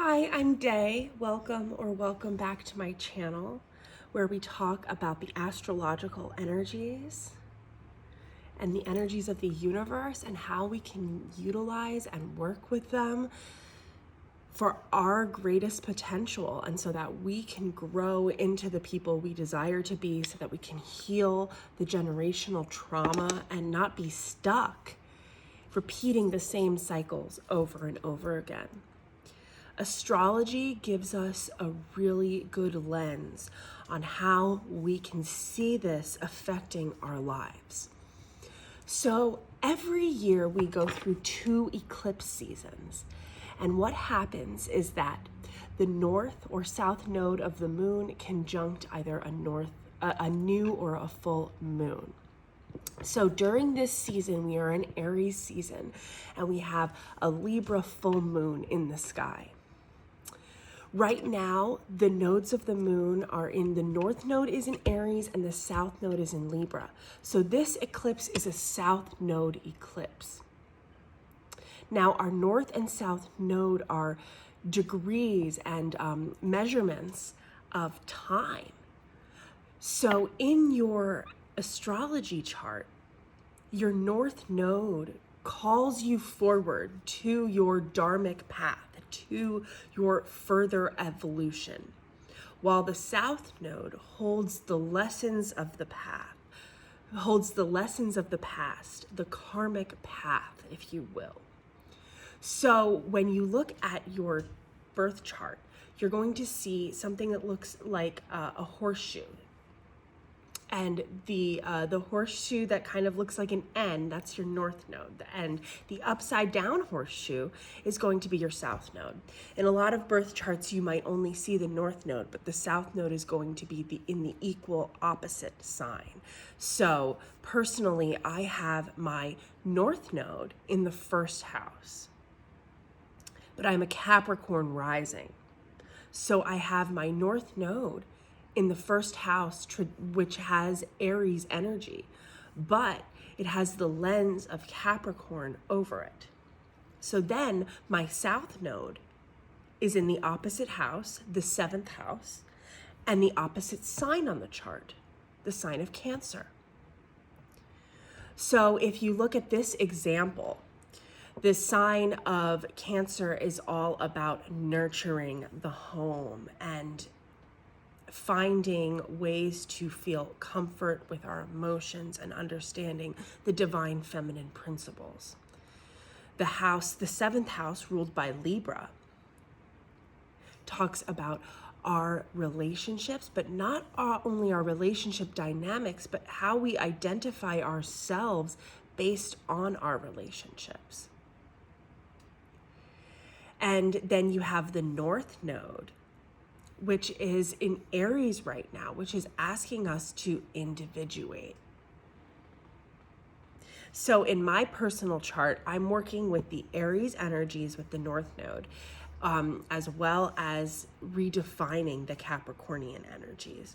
Hi, I'm Dae. Welcome back to my channel where we talk about the astrological energies and the energies of the universe and how we can utilize and work with them for our greatest potential, and so that we can grow into the people we desire to be, so that we can heal the generational trauma and not be stuck repeating the same cycles over and over again. Astrology gives us a really good lens on how we can see this affecting our lives. So every year we go through 2 eclipse seasons. And what happens is that the north or south node of the moon conjunct either a new or a full moon. So during this season, we are in Aries season, and we have a Libra full moon in the sky. Right now, the nodes of the moon are in the north node is in Aries and the south node is in Libra. So this eclipse is a south node eclipse. Now, our north and south node are degrees and measurements of time. So in your astrology chart, your north node calls you forward to your dharmic path, to your further evolution, while the south node holds the lessons of the path, holds the lessons of the past, the karmic path, if you will. So when you look at your birth chart, you're going to see something that looks like a horseshoe. And the horseshoe that kind of looks like an N, that's your north node. And the upside down horseshoe is going to be your south node. In a lot of birth charts, you might only see the north node, but the south node is going to be in the equal opposite sign. So personally, I have my north node in the first house, but I'm a Capricorn rising. So I have my north node in the first house, which has Aries energy, but it has the lens of Capricorn over it. So then my south node is in the opposite house, the 7th house, and the opposite sign on the chart, the sign of Cancer. So if you look at this example, the sign of Cancer is all about nurturing the home and finding ways to feel comfort with our emotions and understanding the divine feminine principles. The 7th house, ruled by Libra, talks about our relationships, but not only our relationship dynamics, but how we identify ourselves based on our relationships. And then you have the north node, which is in Aries right now, which is asking us to individuate. So in my personal chart, I'm working with the Aries energies with the north node, as well as redefining the Capricornian energies.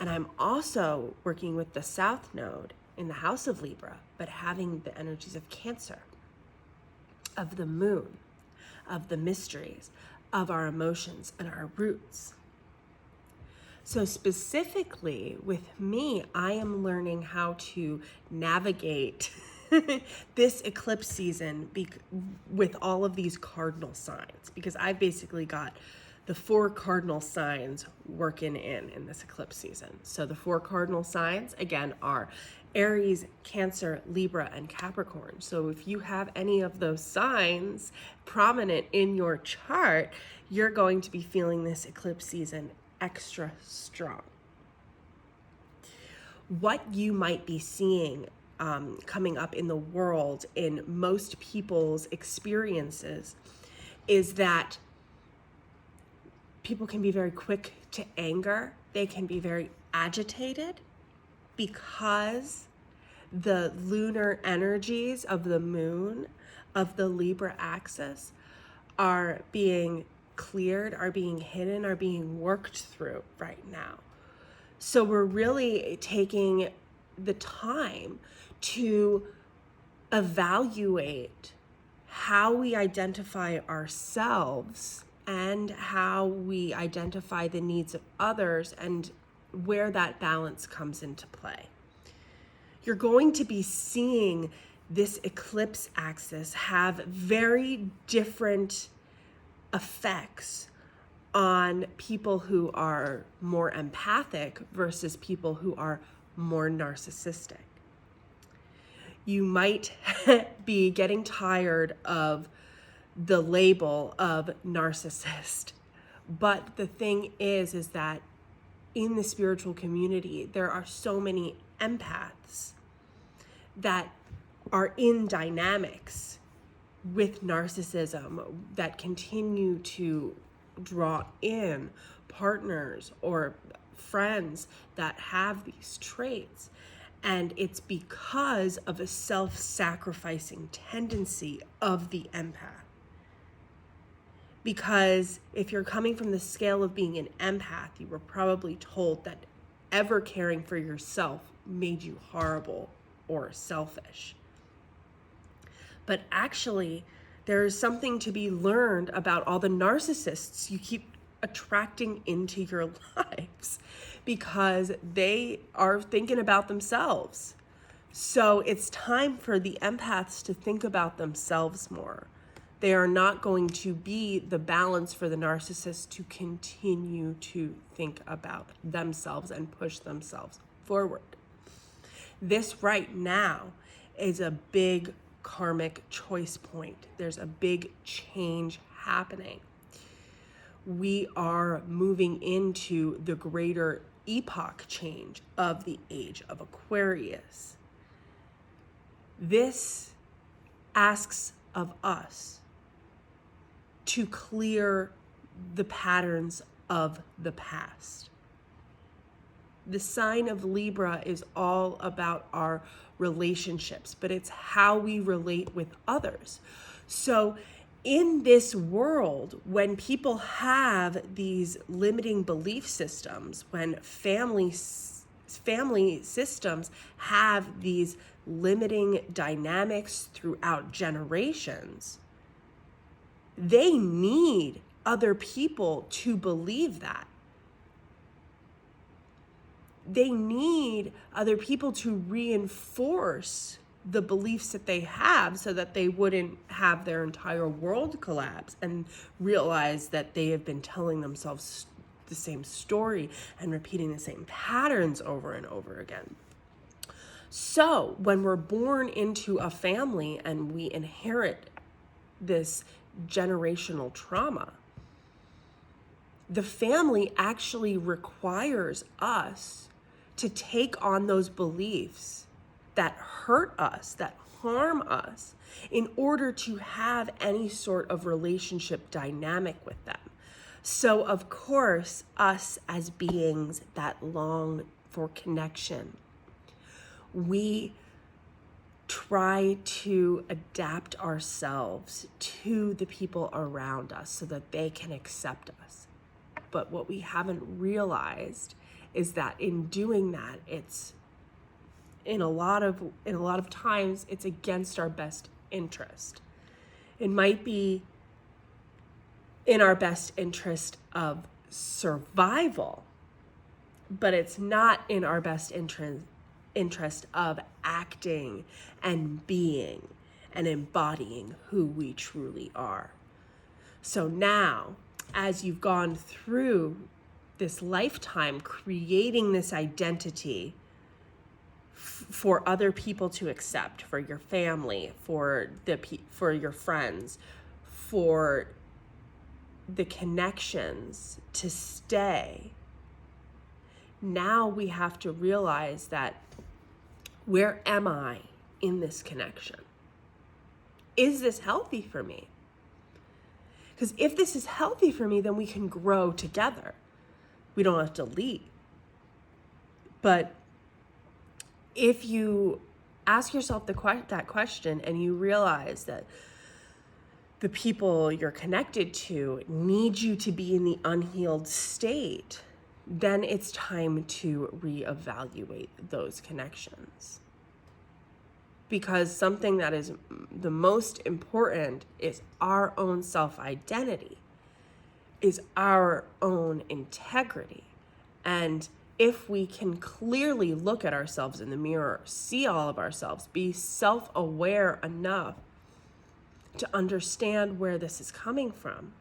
And I'm also working with the south node in the house of Libra, but having the energies of Cancer, of the moon, of the mysteries, of our emotions and our roots. So specifically with me, I am learning how to navigate this eclipse season with all of these cardinal signs, because I've basically got the 4 cardinal signs working in this eclipse season. So the 4 cardinal signs, again, are Aries, Cancer, Libra, and Capricorn. So if you have any of those signs prominent in your chart, you're going to be feeling this eclipse season extra strong. What you might be seeing coming up in the world in most people's experiences is that people can be very quick to anger. They can be very agitated because the lunar energies of the moon, of the Libra axis, are being cleared, are being hidden, are being worked through right now. So we're really taking the time to evaluate how we identify ourselves and how we identify the needs of others and where that balance comes into play. You're going to be seeing this eclipse axis have very different effects on people who are more empathic versus people who are more narcissistic. You might be getting tired of the label of narcissist, but the thing is that in the spiritual community, there are so many empaths that are in dynamics with narcissism that continue to draw in partners or friends that have these traits. And it's because of a self-sacrificing tendency of the empath. Because if you're coming from the scale of being an empath, you were probably told that ever caring for yourself made you horrible or selfish. But actually, there is something to be learned about all the narcissists you keep attracting into your lives because they are thinking about themselves. So it's time for the empaths to think about themselves more. They are not going to be the balance for the narcissist to continue to think about themselves and push themselves forward. This right now is a big karmic choice point. There's a big change happening. We are moving into the greater epoch change of the Age of Aquarius. This asks of us to clear the patterns of the past. The sign of Libra is all about our relationships, but it's how we relate with others. So in this world, when people have these limiting belief systems, when family systems have these limiting dynamics throughout generations, they need other people to believe that. They need other people to reinforce the beliefs that they have so that they wouldn't have their entire world collapse and realize that they have been telling themselves the same story and repeating the same patterns over and over again. So when we're born into a family and we inherit this generational trauma, the family actually requires us to take on those beliefs that hurt us, that harm us, in order to have any sort of relationship dynamic with them. So of course, us as beings that long for connection, we try to adapt ourselves to the people around us so that they can accept us. But what we haven't realized is that in doing that, it's in a lot of times it's against our best interest. It might be in our best interest of survival, but it's not in our best interest of acting and being and embodying who we truly are. So now, as you've gone through this lifetime creating this identity for other people to accept, for your family, for your friends, for the connections to stay, now we have to realize that, where am I in this connection? Is this healthy for me? Because if this is healthy for me, then we can grow together. We don't have to leave. But if you ask yourself that question and you realize that the people you're connected to need you to be in the unhealed state, then it's time to reevaluate those connections. Because something that is the most important is our own self-identity. is our own integrity. And if we can clearly look at ourselves in the mirror, see all of ourselves, be self-aware enough to understand where this is coming from,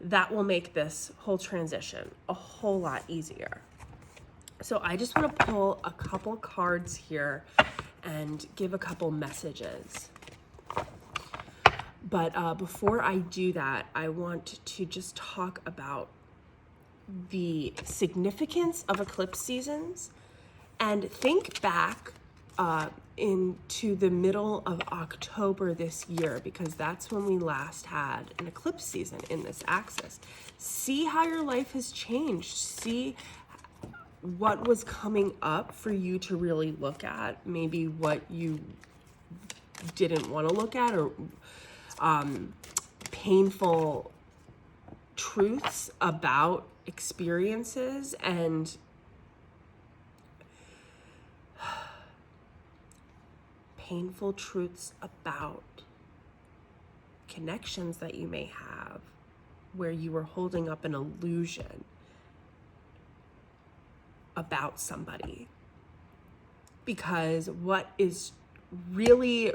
that will make this whole transition a whole lot easier. So I just want to pull a couple cards here and give a couple messages. But before I do that, I want to just talk about the significance of eclipse seasons and think back into the middle of October this year, because that's when we last had an eclipse season in this axis. See how your life has changed. See what was coming up for you to really look at, maybe what you didn't want to look at, or painful truths about experiences and painful truths about connections that you may have where you were holding up an illusion about somebody. Because what is really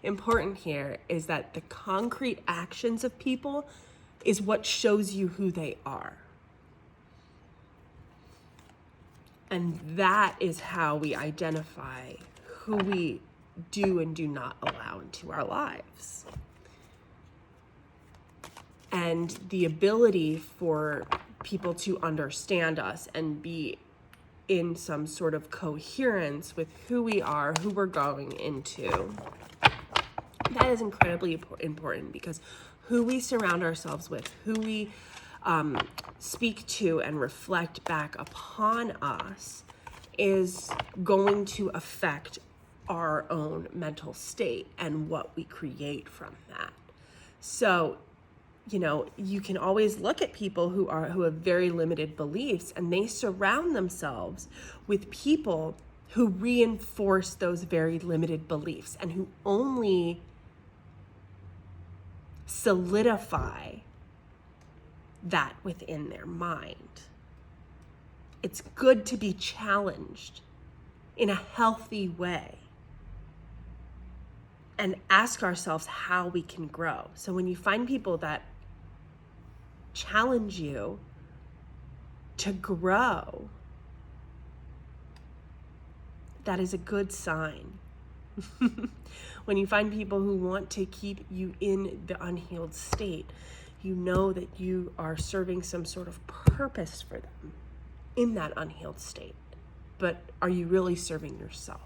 important here is that the concrete actions of people is what shows you who they are. And that is how we identify who we do and do not allow into our lives. And the ability for people to understand us and be in some sort of coherence with who we are, who we're going into, that is incredibly important, because who we surround ourselves with, who we speak to and reflect back upon us is going to affect our own mental state and what we create from that. So, you know, you can always look at people who have very limited beliefs, and they surround themselves with people who reinforce those very limited beliefs and who only solidify that within their mind. It's good to be challenged in a healthy way and ask ourselves how we can grow. So when you find people that challenge you to grow, that is a good sign. When you find people who want to keep you in the unhealed state, you know that you are serving some sort of purpose for them in that unhealed state. But are you really serving yourself?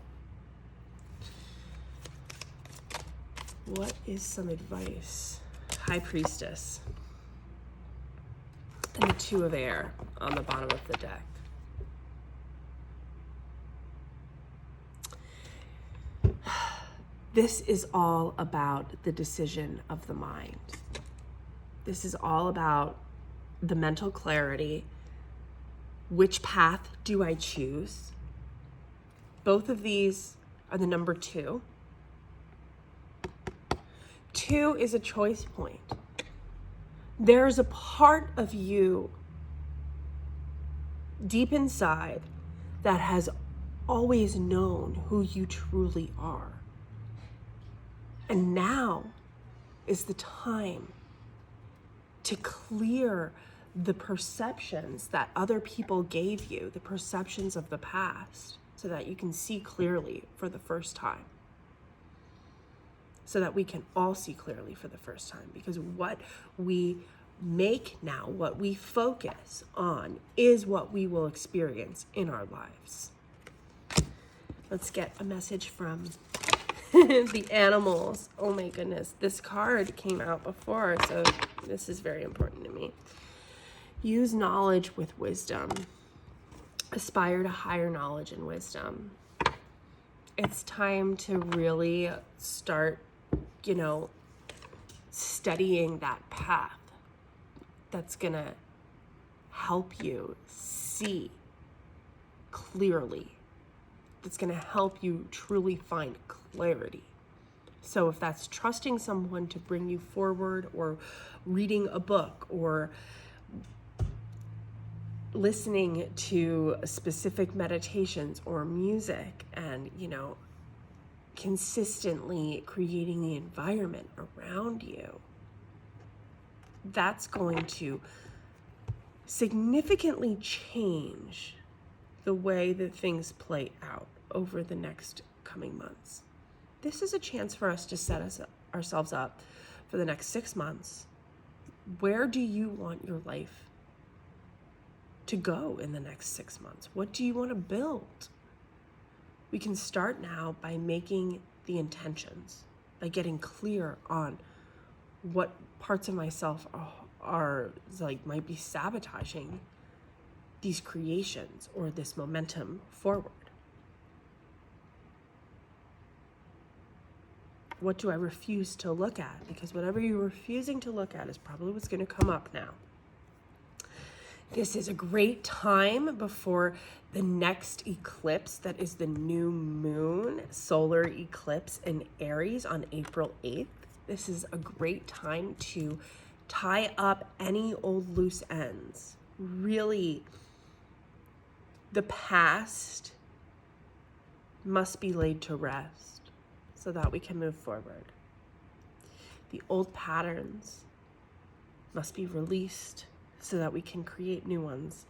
What is some advice? High Priestess and the Two of Air on the bottom of the deck. This is all about the decision of the mind. This is all about the mental clarity. Which path do I choose? Both of these are the number 2. 2 is a choice point. There's a part of you deep inside that has always known who you truly are. And now is the time to clear the perceptions that other people gave you, the perceptions of the past, so that you can see clearly for the first time. So that we can all see clearly for the first time. Because what we make now, what we focus on, is what we will experience in our lives. Let's get a message from the animals. Oh my goodness, this card came out before, so this is very important to me. Use knowledge with wisdom. Aspire to higher knowledge and wisdom. It's time to really start, studying that path that's gonna help you see clearly. That's gonna help you truly find clarity So if that's trusting someone to bring you forward, or reading a book, or listening to specific meditations or music, and, consistently creating the environment around you, that's going to significantly change the way that things play out over the next coming months. This is a chance for us to set ourselves up for the next 6 months. Where do you want your life to go in the next 6 months? What do you want to build? We can start now by making the intentions, by getting clear on what parts of myself are might be sabotaging these creations or this momentum forward. What do I refuse to look at? Because whatever you're refusing to look at is probably what's going to come up now. This is a great time before the next eclipse, that is the new moon solar eclipse in Aries on April 8th. This is a great time to tie up any old loose ends. Really, the past must be laid to rest so that we can move forward. The old patterns must be released so that we can create new ones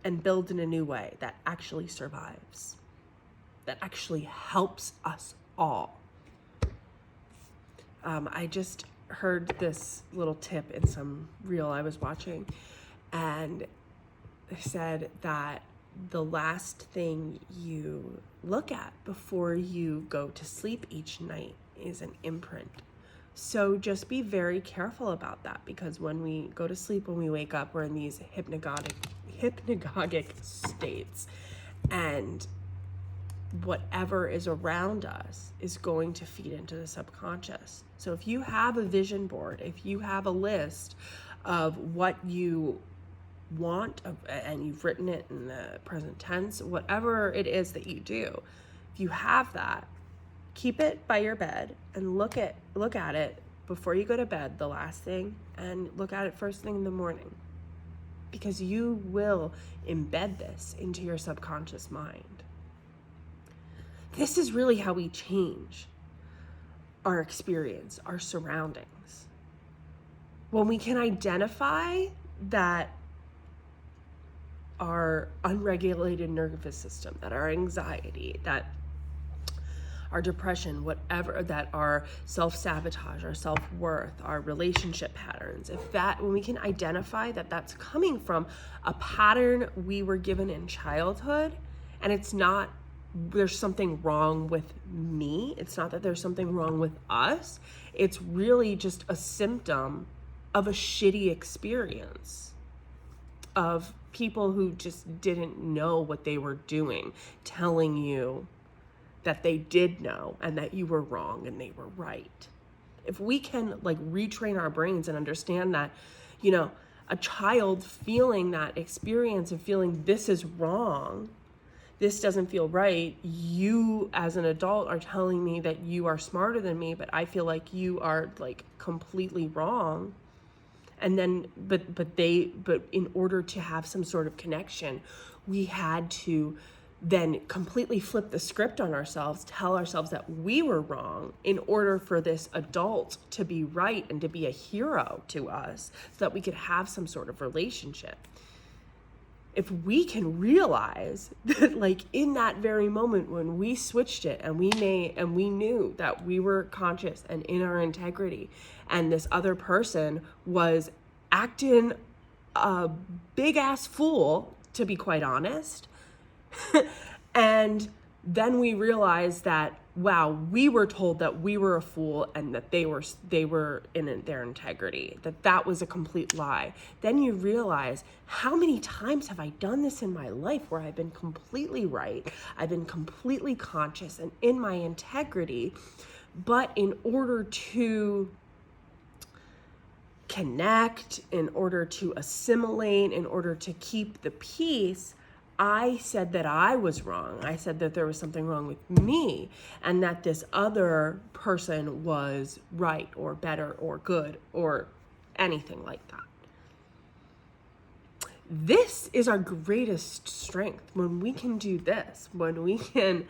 and build in a new way that actually survives, that actually helps us all. I just heard this little tip in some reel I was watching, and they said that the last thing you look at before you go to sleep each night is an imprint. So just be very careful about that, because when we go to sleep, when we wake up, we're in these hypnagogic states, and whatever is around us is going to feed into the subconscious. So if you have a vision board, if you have a list of what you want, and you've written it in the present tense, whatever it is that you do, if you have that, keep it by your bed and look at it before you go to bed, the last thing, and look at it first thing in the morning, because you will embed this into your subconscious mind. This is really how we change our experience, our surroundings. When we can identify that our unregulated nervous system, that our anxiety, that our depression, whatever, that our self-sabotage, our self-worth, our relationship patterns, when we can identify that that's coming from a pattern we were given in childhood, and it's not there's something wrong with me, it's not that there's something wrong with us, it's really just a symptom of a shitty experience of people who just didn't know what they were doing, telling you that they did know and that you were wrong and they were right. If we can retrain our brains and understand that, a child feeling that experience of feeling this is wrong, this doesn't feel right, you as an adult are telling me that you are smarter than me, but I feel like you are completely wrong. And then, but in order to have some sort of connection, we had to then completely flip the script on ourselves, tell ourselves that we were wrong in order for this adult to be right and to be a hero to us, so that we could have some sort of relationship. If we can realize that in that very moment when we switched it and we knew that we were conscious and in our integrity, and this other person was acting a big ass fool, to be quite honest, and then we realized that, wow, we were told that we were a fool and that they were in their integrity, that was a complete lie. Then you realize, how many times have I done this in my life where I've been completely right, I've been completely conscious and in my integrity, but in order to connect, in order to assimilate, in order to keep the peace, I said that I was wrong. I said that there was something wrong with me and that this other person was right or better or good or anything like that. This is our greatest strength when we can do this, when we can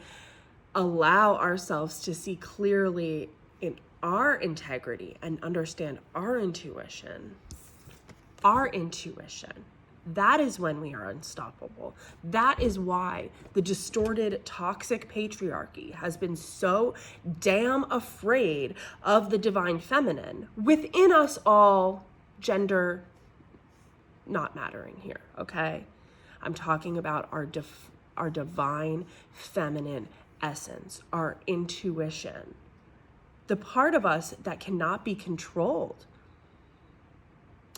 allow ourselves to see clearly in our integrity and understand our intuition. Our intuition. That is when we are unstoppable. That is why the distorted, toxic patriarchy has been so damn afraid of the divine feminine within us all, gender not mattering here, okay? I'm talking about our divine feminine essence, our intuition, the part of us that cannot be controlled.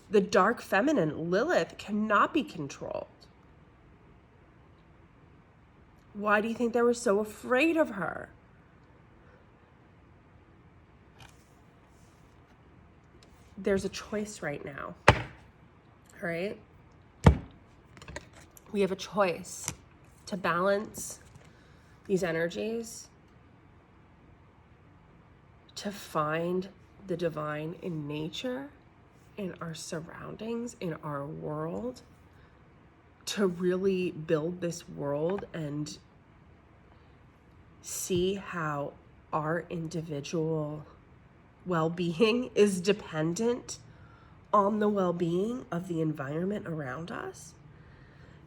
The dark feminine, Lilith, cannot be controlled. Why do you think they were so afraid of her? There's a choice right now, all right? We have a choice to balance these energies, to find the divine in nature, in our surroundings, in our world, to really build this world and see how our individual well-being is dependent on the well-being of the environment around us.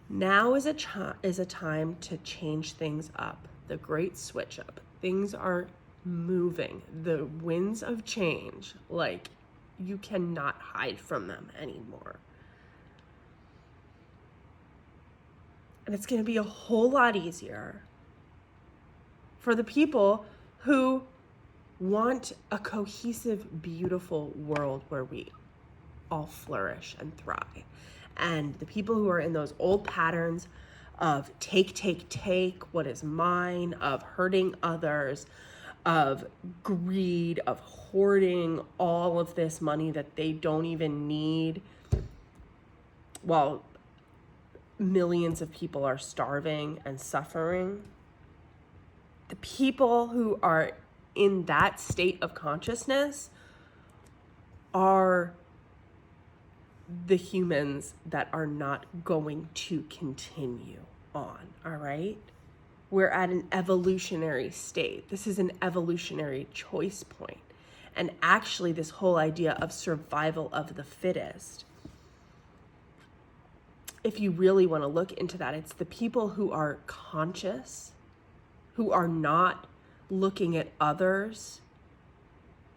Now is a time to change things up. The great switch up. Things are moving. The winds of change, like, you cannot hide from them anymore. And it's going to be a whole lot easier for the people who want a cohesive, beautiful world where we all flourish and thrive. And the people who are in those old patterns of take, what is mine, of hurting others, of greed, of hoarding all of this money that they don't even need, while millions of people are starving and suffering. The people who are in that state of consciousness are the humans that are not going to continue on, all right? We're at an evolutionary state. This is an evolutionary choice point. And actually, this whole idea of survival of the fittest, if you really want to look into that, it's the people who are conscious, who are not looking at others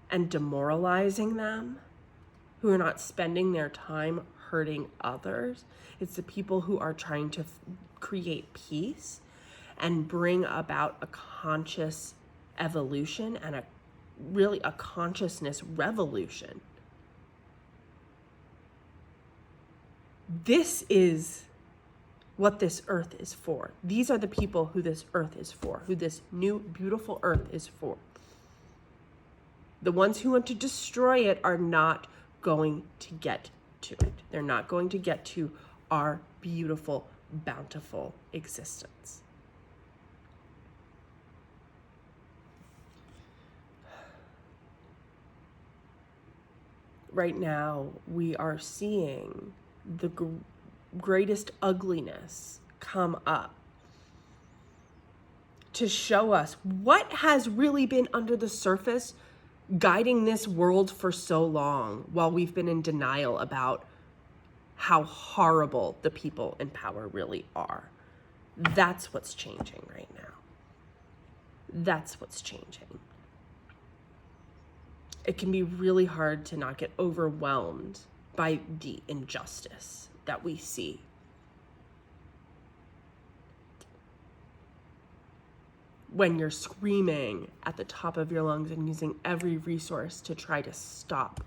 and demoralizing them, who are not spending their time hurting others. It's the people who are trying to create peace and bring about a conscious evolution and a consciousness revolution. This is what this earth is for. These are the people who this earth is for, who this new beautiful earth is for. The ones who want to destroy it are not going to get to it. They're not going to get to our beautiful, bountiful existence. Right now, we are seeing the greatest ugliness come up to show us what has really been under the surface guiding this world for so long, while we've been in denial about how horrible the people in power really are. That's what's changing right now. That's what's changing. It can be really hard to not get overwhelmed by the injustice that we see. When you're screaming at the top of your lungs and using every resource to try to stop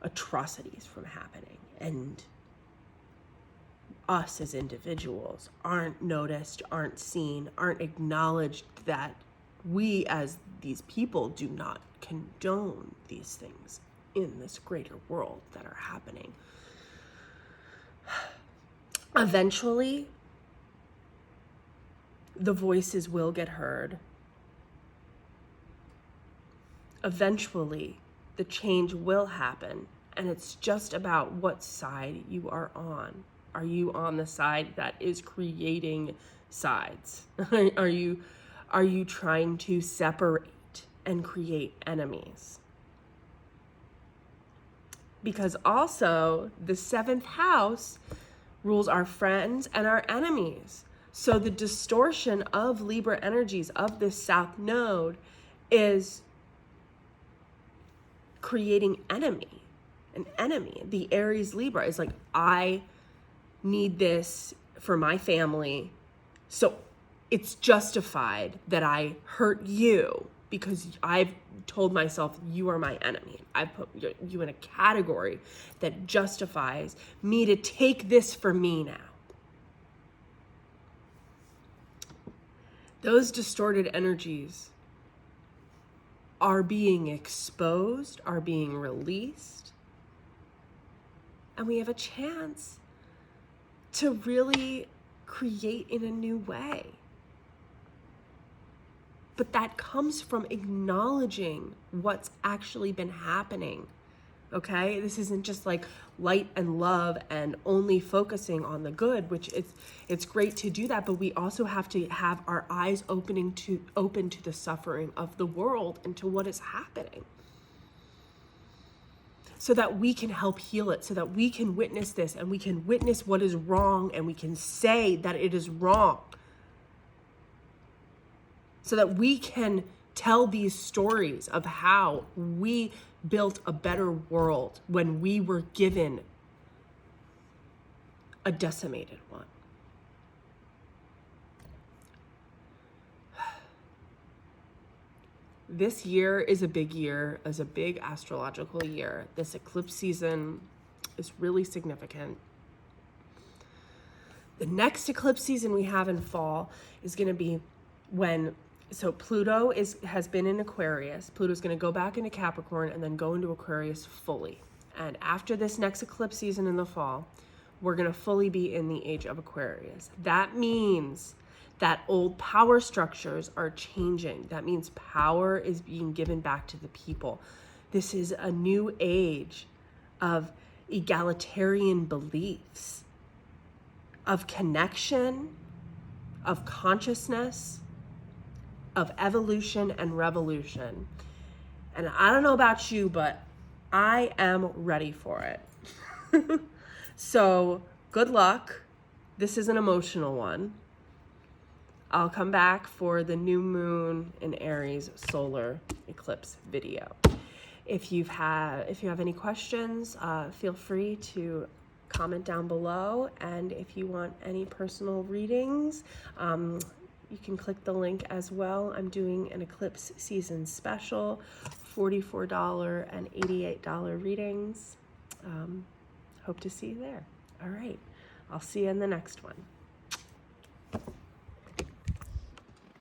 atrocities from happening, and us as individuals aren't noticed, aren't seen, aren't acknowledged, that we as these people do not condone these things in this greater world that are happening. Eventually, the voices will get heard. Eventually, the change will happen, and it's just about what side you are on. Are you on the side that is creating sides? Are you trying to separate and create enemies? Because also the 7th house rules our friends and our enemies. So the distortion of Libra energies of this South Node is creating an enemy. The Aries Libra is like, I need this for my family, so it's justified that I hurt you because I've told myself you are my enemy. I put you in a category that justifies me to take this for me now. Those distorted energies are being exposed, are being released, and we have a chance to really create in a new way. But that comes from acknowledging what's actually been happening, okay? This isn't just like light and love and only focusing on the good, which it's great to do that, but we also have to have our eyes open to the suffering of the world and to what is happening, so that we can help heal it, so that we can witness this and we can witness what is wrong and we can say that it is wrong, so that we can tell these stories of how we built a better world when we were given a decimated one. This year is a big year, is a big astrological year. This eclipse season is really significant. The next eclipse season we have in fall is going to be so Pluto has been in Aquarius. Pluto's going to go back into Capricorn and then go into Aquarius fully. And after this next eclipse season in the fall, we're going to fully be in the Age of Aquarius. That means that old power structures are changing. That means power is being given back to the people. This is a new age of egalitarian beliefs, of connection, of consciousness, of evolution and revolution. And I don't know about you, but I am ready for it. So good luck. This is an emotional one. I'll come back for the new moon in Aries solar eclipse video. If you have any questions, feel free to comment down below. And if you want any personal readings, you can click the link as well. I'm doing an eclipse season special, $44 and $88 readings. Hope to see you there. All right, I'll see you in the next one.